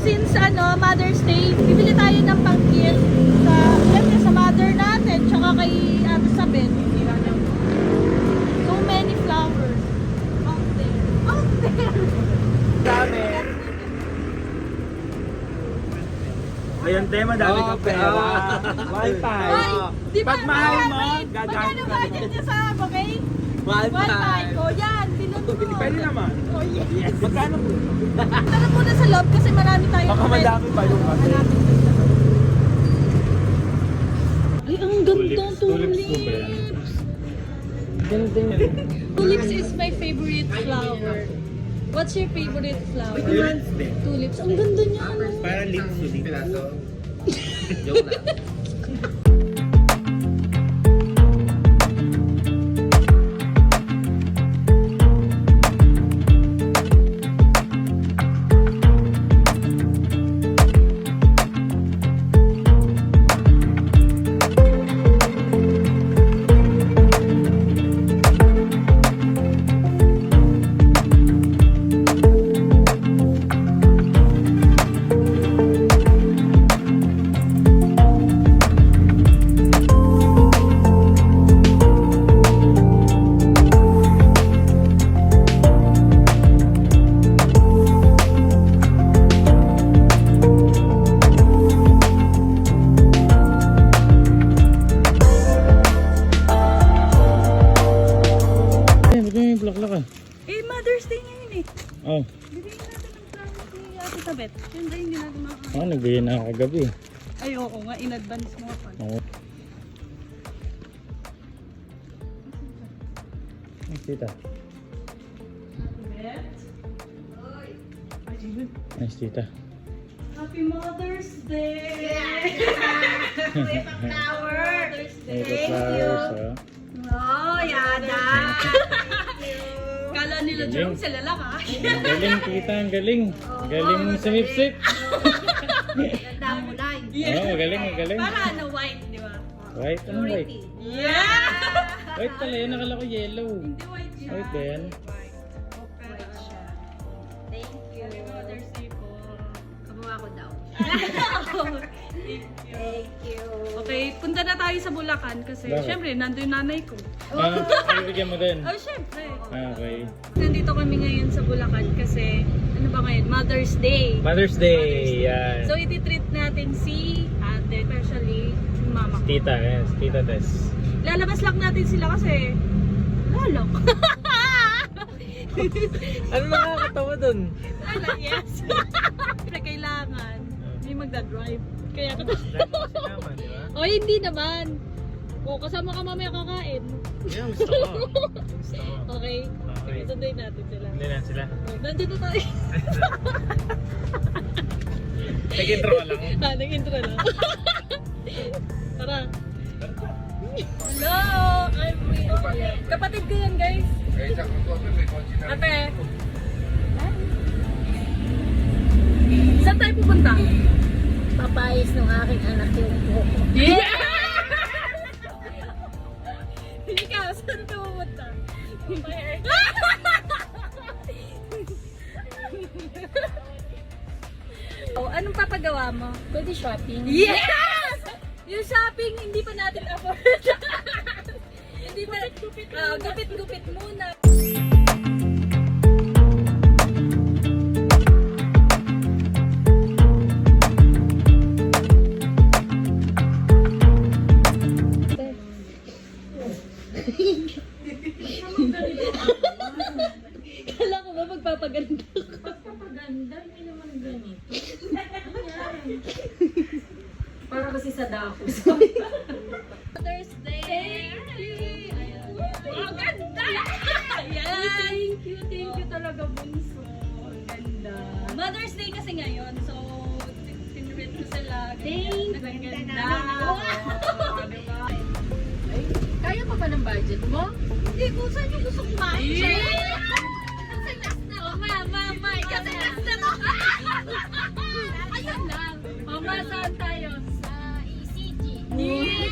since Mother's Day, bibili tayo ng pang-gift sa mother natin, tsaka kay Ate Sabet. So many flowers out there. Out there! Dami. Ayun, tema, dami ka pera. Wi-Fi. Ay, di ba? Pag mahal mo, magkano budget niya sa okay? Wi-Fi. O yan, pinun mo. Pwede naman. Oh yes. Magkano po? Tara muna sa loob kasi marami tayong Baka madami pa yung kasi. Ay, ang ganda Tulips tulips. po ba yan? Ganda yun. Tulips is my favorite flower. What's your favorite flower? Tulips. Ang ganda niya. Parang lips ulit. Eh, Mother's Day ngayon eh. Oh, Bibigyan natin ng flowers ni Ate Sabet. Yun ba hindi natin makakaya? ako nagbigay na ako kagabi. Ay, oo nga. In advance mo ako. Oo. Ay, tita. Sabet? Nice, tita. Happy Mother's Day! May flower! Mother's May Day! flowers, oh. Oh, yada! Kala nila Galing. Jerome sila lang ah. Ang galing, tita. Ang galing. Galing mo sumipsip. Ganda mo lang. Oo, magaling, magaling. Para white, di ba? White? Anong white? Yeah! White pala yan. Nakala ko yellow. Hindi white siya. White ba yan? White siya. Thank you. Happy Mother's Day po. Kamuha ko daw. Thank you. Okay, punta na tayo sa Bulacan kasi Bakit? syempre nandun yung nanay ko. Ah, ay, bigyan mo din. Oh, syempre. Ah, okay. Nandito kami ngayon sa Bulacan kasi ano ba ngayon? Mother's Day. Mother's Day. Yan. So iti-treat natin si ate, especially yung mama ko. Tita, yes. Tita Tess. Lalabas lang natin sila kasi lalok. Ano makakatawa dun? Wala, yes. Pero kailangan may magdadrive. Kaya ako Sinama, di ba? O hindi naman. O kasama ka mamaya kakain. Yan, gusto ko. Gusto ko. Okay. Okay. Sunduin natin sila. Hindi na sila. Nandito tayo. Nag-intro ka lang. Nag-intro lang. Tara. Hello! I'm Ria. Kapatid ko yan, guys. Ate. Saan tayo pupunta? Papayos ng aking anak yung buhok. Yeah! Ikaw, saan ka pupunta? Oh, anong papagawa mo? Pwede shopping. Yes! Yung shopping, hindi pa natin afford. Hindi pa, gupit-gupit muna. Kala ko ba magpapaganda ko? Magpapaganda, hindi naman ganito. Para kasi sa dapos. Mother's Day! Ang ganda! Yes! Thank you talaga, bunso. Ang ganda. Mother's Day kasi ngayon, so tinrent ko sila. Thank you. Ang ganda. Wow. Diba? Kaya pa ba ng budget mo? Hindi, kung saan yung gusto kumain. Yeah! Kasi last na ako. Mama, kasi last na ako. Ayun lang. Mama, saan tayo? Sa ECG. Yes!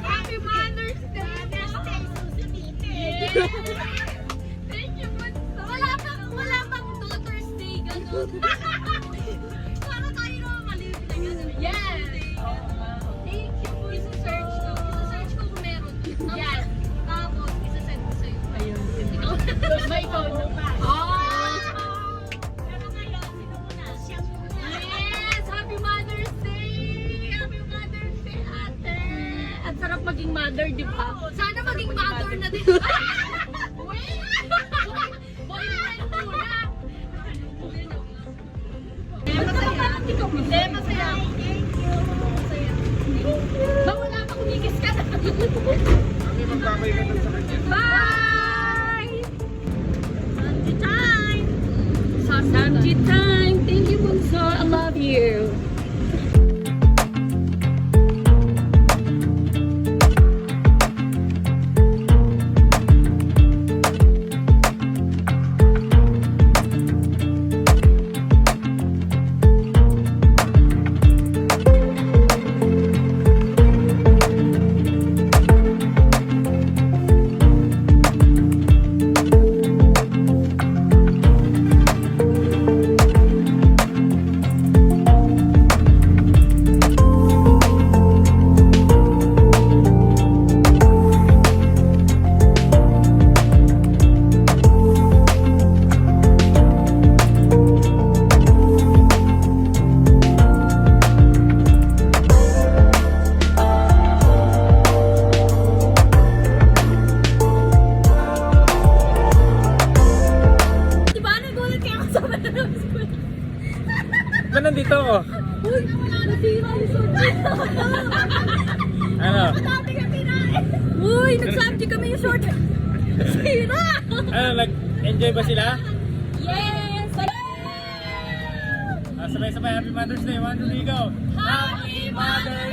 Happy Mother's Day! Stay susunod. Thank you Para tayo naman maliit na gano'n. Yes! Thank you po. Isa-search ko. Isa-search ko kung meron. Yes. Tapos, isa-send ko sa'yo. Ayun. May phone pa. Pero ngayon, sino muna? Siya muna. Yes! Happy Mother's Day! Happy Mother's Day, ate! At sarap maging mother, di ba? Sana maging mother na din. Wait! Boyfriend muna! Masaya. Hindi, masaya. Thank you. Masaya. Ba, wala pa kumikis ka na. Kami magbabay ka sa kanya. Bye! Samji time! Samji time! Thank you, Bunso. I love you. Diba, nagulat kaya ako sa Mananang School? Ba nandito ako? Uy, nasira yung short. Ano? Madami ka kinain. Uy, nag-subject kami yung short. Sira! Ano, nag-enjoy ba sila? Yes! Sabay-sabay, Happy Mother's Day. 1, 2, 3, go! Happy Mother's